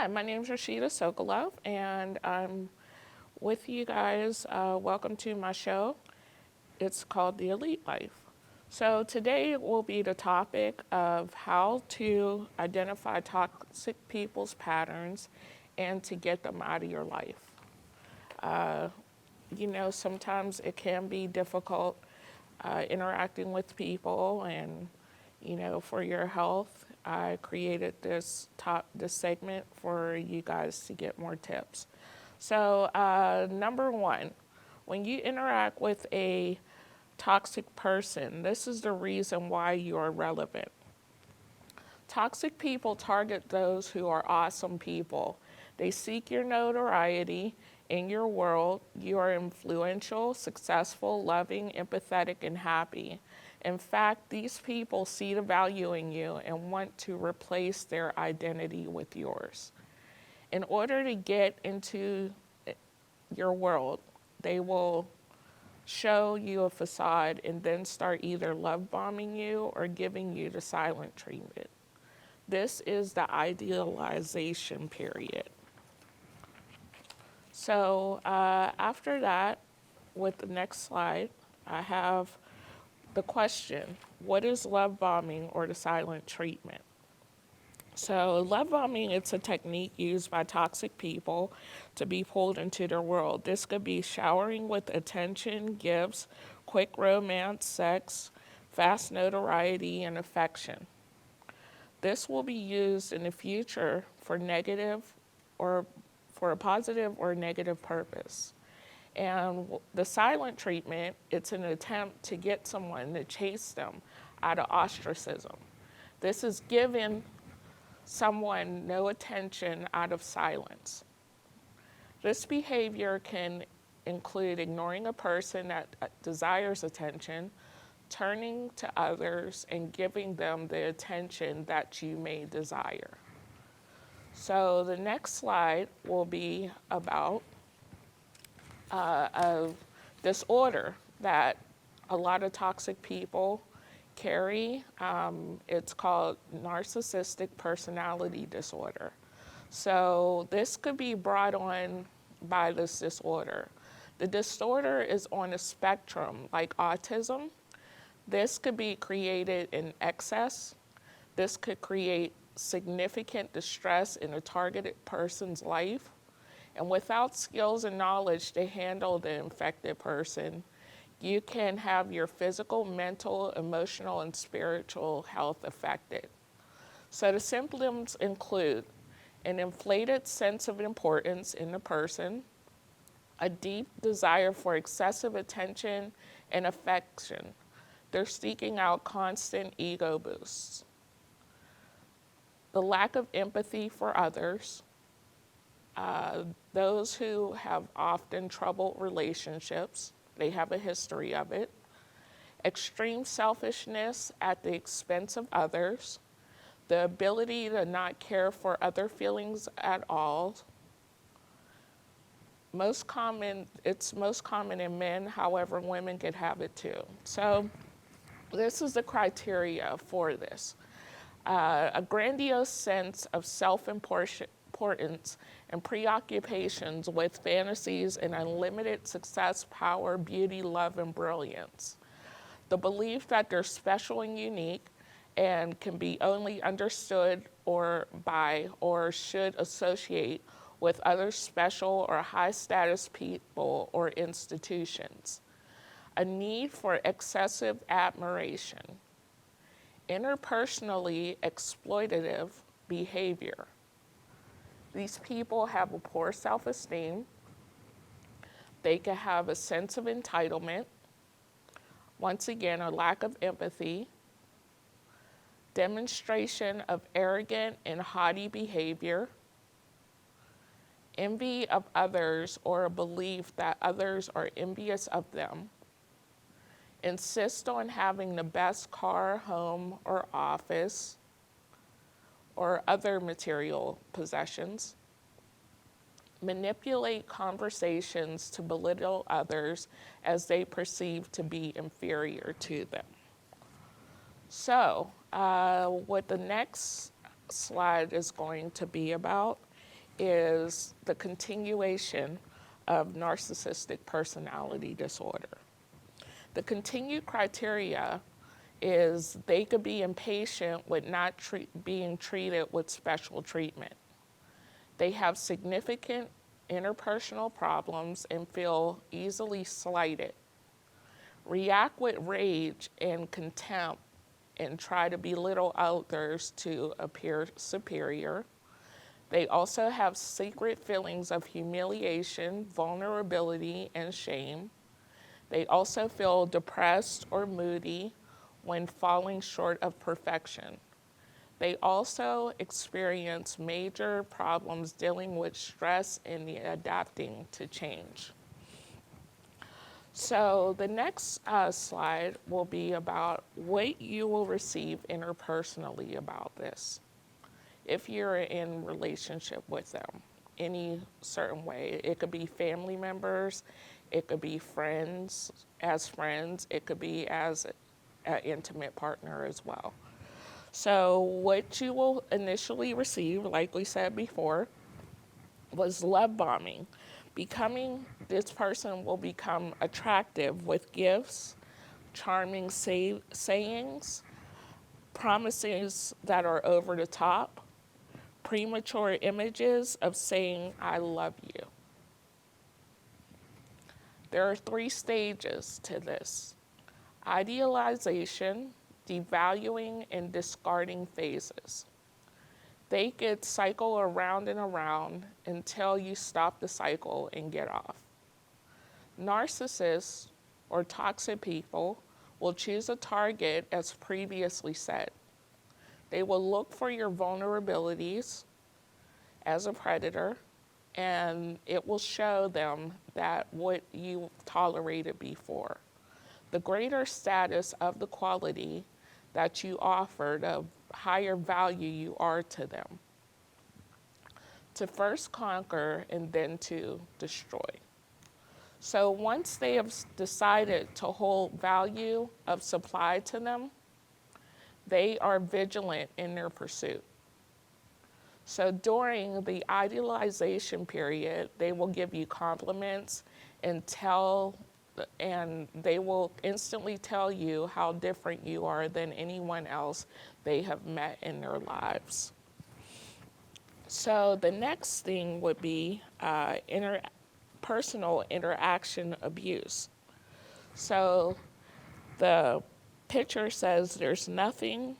Hi, my name is Rashida Sokolov, and I'm with you guys. Welcome to my show. It's called The Elite Life. So today will be the topic of how to identify toxic people's patterns and to get them out of your life. Uh, sometimes it can be difficult interacting with people, and for your health, I created this segment for you guys to get more tips. So, number one, when you interact with a toxic person, this is the reason why you are relevant. Toxic people target those who are awesome people. They seek your notoriety in your world. You are influential, successful, loving, empathetic, and happy. In fact, these people see the value in you and want to replace their identity with yours. In order to get into your world, they will show you a facade and then start either love bombing you or giving you the silent treatment. This is the idealization period. So after that, with the next slide, I have the question, what is love bombing or the silent treatment? So love bombing, it's a technique used by toxic people to be pulled into their world. This could be showering with attention, gifts, quick romance, sex, fast notoriety, and affection. This will be used in the future for negative or for a positive or negative purpose. And the silent treatment, it's an attempt to get someone to chase them out of ostracism. This is giving someone no attention out of silence. This behavior can include ignoring a person that desires attention, turning to others, and giving them the attention that you may desire. So the next slide will be about a disorder that a lot of toxic people carry. It's called narcissistic personality disorder. So this could be brought on by this disorder. The disorder is on a spectrum like autism. This could be created in excess. This could create significant distress in a targeted person's life. And without skills and knowledge to handle the infected person, you can have your physical, mental, emotional, and spiritual health affected. So the symptoms include an inflated sense of importance in the person, a deep desire for excessive attention and affection. They're seeking out constant ego boosts. The lack of empathy for others, those who have often troubled relationships, they have a history of it. Extreme selfishness at the expense of others, the ability to not care for other feelings at all. It's most common in men, however, women could have it too. So this is the criteria for this. A grandiose sense of self-importance and preoccupations with fantasies and unlimited success, power, beauty, love, and brilliance. The belief that they're special and unique and can be only understood or should associate with other special or high status people or institutions. A need for excessive admiration. Interpersonally exploitative behavior. These people have a poor self-esteem. They can have a sense of entitlement. Once again, a lack of empathy. Demonstration of arrogant and haughty behavior. Envy of others or a belief that others are envious of them. Insist on having the best car, home, or office, or other material possessions. Manipulate conversations to belittle others as they perceive to be inferior to them. So, what the next slide is going to be about is the continuation of narcissistic personality disorder. The continued criteria is they could be impatient with not being treated with special treatment. They have significant interpersonal problems and feel easily slighted. React with rage and contempt and try to belittle others to appear superior. They also have secret feelings of humiliation, vulnerability, and shame. They also feel depressed or moody when falling short of perfection. They also experience major problems dealing with stress and adapting to change. So the next slide will be about what you will receive interpersonally about this. If you're in relationship with them, any certain way, it could be family members, it could be friends, it could be as an intimate partner as well. So what you will initially receive, like we said before, was love bombing. This person will become attractive with gifts, charming sayings, promises that are over the top, premature images of saying, I love you. There are 3 stages to this: idealization, devaluing, and discarding phases. They could cycle around and around until you stop the cycle and get off. Narcissists or toxic people will choose a target as previously said. They will look for your vulnerabilities as a predator, and it will show them that what you tolerated before. The greater status of the quality that you offer, the higher value you are to them. To first conquer and then to destroy. So once they have decided to hold value of supply to them, they are vigilant in their pursuit. So during the idealization period, they will give you compliments and they will instantly tell you how different you are than anyone else they have met in their lives. So the next thing would be interpersonal interaction abuse. So the picture says there's nothing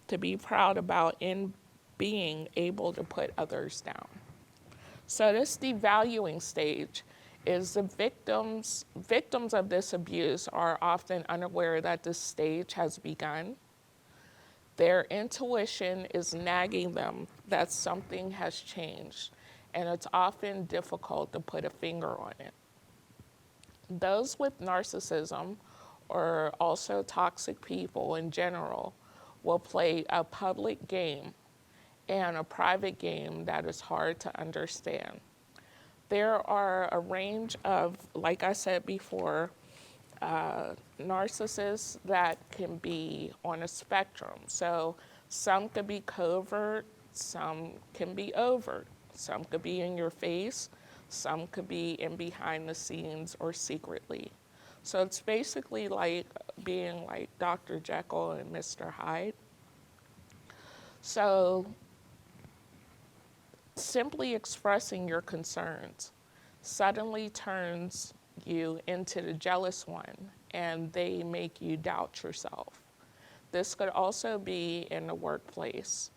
to be proud about in being able to put others down. So this devaluing stage is the victims of this abuse are often unaware that this stage has begun. Their intuition is nagging them that something has changed, and it's often difficult to put a finger on it. Those with narcissism, or also toxic people in general, will play a public game and a private game that is hard to understand. There are a range of, like I said before, narcissists that can be on a spectrum. So some could be covert, some can be overt, some could be in your face, some could be in behind the scenes or secretly. So it's basically like being like Dr. Jekyll and Mr. Hyde. So simply expressing your concerns suddenly turns you into the jealous one, and they make you doubt yourself. This could also be in the workplace.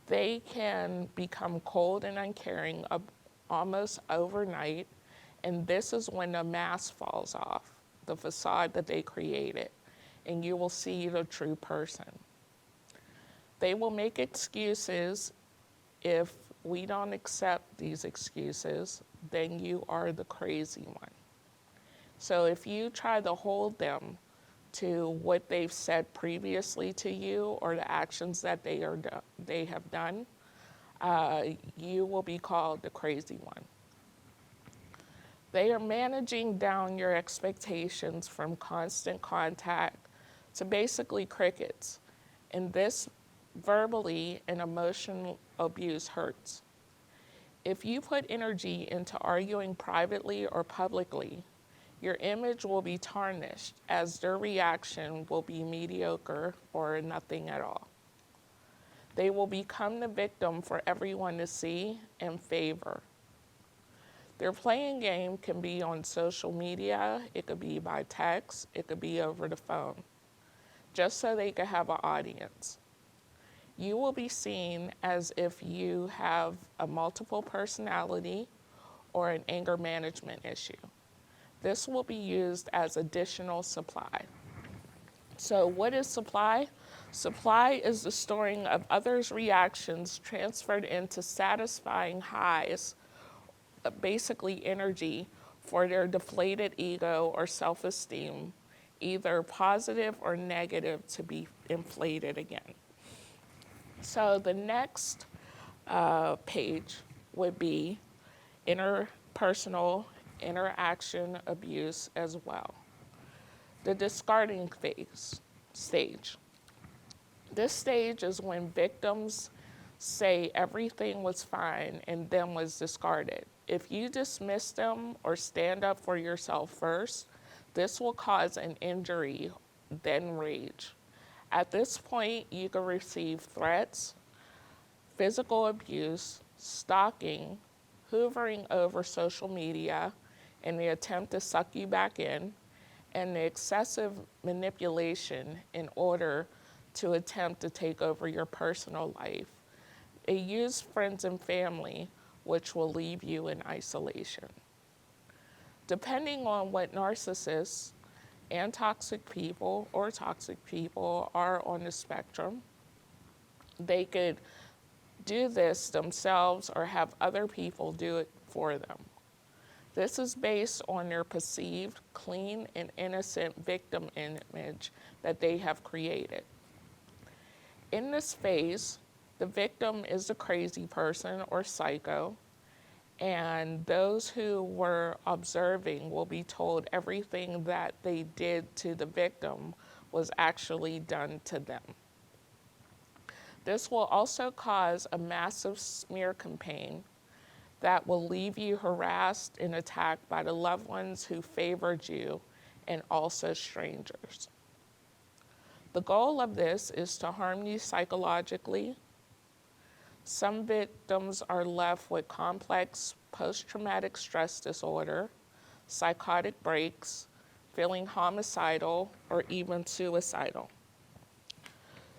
They can become cold and uncaring almost overnight, and this is when the mask falls off, the facade that they created, and you will see the true person. They will make excuses. If we don't accept these excuses, then you are the crazy one. So if you try to hold them to what they've said previously to you or the actions that they have done, you will be called the crazy one. They are managing down your expectations from constant contact to basically crickets. And this verbally and emotional abuse hurts. If you put energy into arguing privately or publicly, your image will be tarnished as their reaction will be mediocre or nothing at all. They will become the victim for everyone to see and favor. Their playing game can be on social media, it could be by text, it could be over the phone, just so they could have an audience. You will be seen as if you have a multiple personality or an anger management issue. This will be used as additional supply. So what is supply? Supply is the storing of others' reactions transferred into satisfying highs, basically energy, for their deflated ego or self-esteem, either positive or negative, to be inflated again. So the next page would be interpersonal interaction abuse as well. The discarding stage. This stage is when victims say everything was fine and then was discarded. If you dismiss them or stand up for yourself first, this will cause an injury, then rage. At this point, you can receive threats, physical abuse, stalking, hoovering over social media in the attempt to suck you back in, and the excessive manipulation in order to attempt to take over your personal life. They use friends and family, which will leave you in isolation. Depending on what narcissists and toxic people are on the spectrum, they could do this themselves or have other people do it for them. This is based on their perceived clean and innocent victim image that they have created. In this phase, the victim is the crazy person or psycho, and those who were observing will be told everything that they did to the victim was actually done to them. This will also cause a massive smear campaign that will leave you harassed and attacked by the loved ones who favored you and also strangers. The goal of this is to harm you psychologically. Some victims are left with complex post-traumatic stress disorder, psychotic breaks, feeling homicidal, or even suicidal.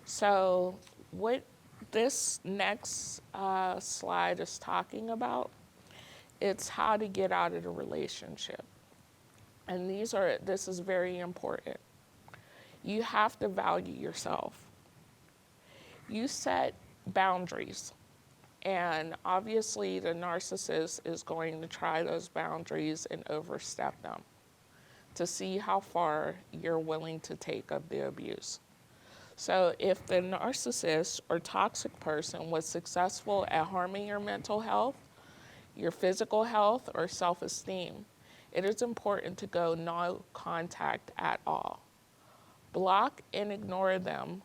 So what this next slide is talking about, it's how to get out of the relationship. And this is very important. You have to value yourself. You set boundaries. And obviously the narcissist is going to try those boundaries and overstep them to see how far you're willing to take of the abuse. So if the narcissist or toxic person was successful at harming your mental health, your physical health, or self-esteem, it is important to go no contact at all. Block and ignore them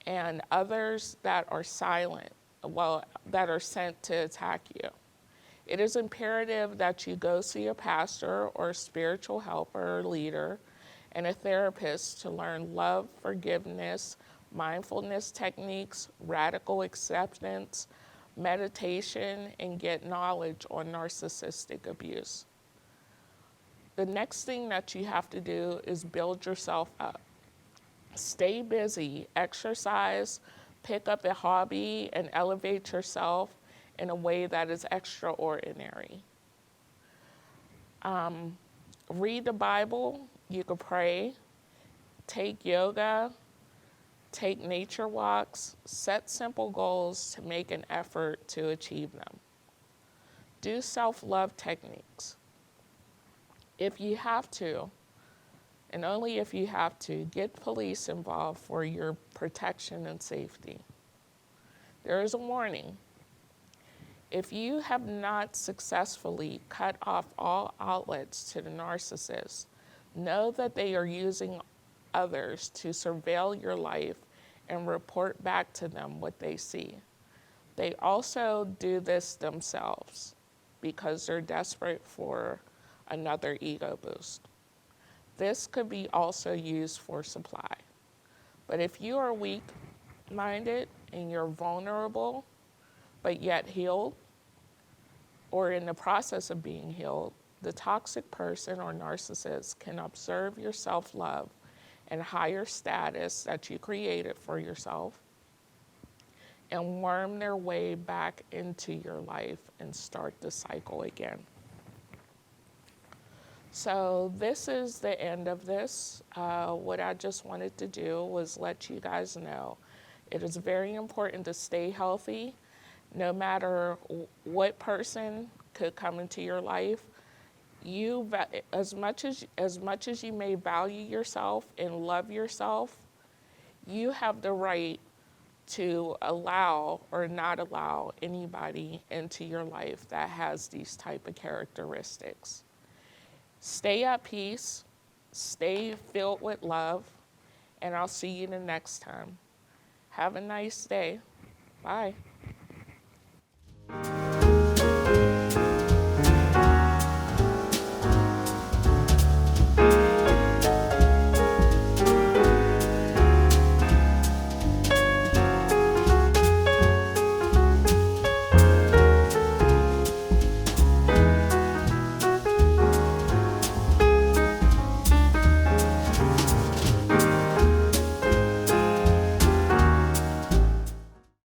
and others that are silent, that are sent to attack you. It is imperative that you go see a pastor or a spiritual helper or leader and a therapist to learn love, forgiveness, mindfulness techniques, radical acceptance, meditation, and get knowledge on narcissistic abuse. The next thing that you have to do is build yourself up. Stay busy, exercise, pick up a hobby, and elevate yourself in a way that is extraordinary. Read the Bible, you can pray, take yoga, take nature walks, set simple goals to make an effort to achieve them. Do self-love techniques. If you have to, and only if you have to, get police involved for your protection and safety. There is a warning. If you have not successfully cut off all outlets to the narcissist, know that they are using others to surveil your life and report back to them what they see. They also do this themselves because they're desperate for another ego boost. This could be also used for supply. But if you are weak minded and you're vulnerable, but yet healed, or in the process of being healed, the toxic person or narcissist can observe your self love and higher status that you created for yourself and worm their way back into your life and start the cycle again. So this is the end of this. What I just wanted to do was let you guys know it is very important to stay healthy. No matter what person could come into your life, as much as you may value yourself and love yourself, you have the right to allow or not allow anybody into your life that has these type of characteristics. Stay at peace, stay filled with love, and I'll see you the next time. Have a nice day. Bye.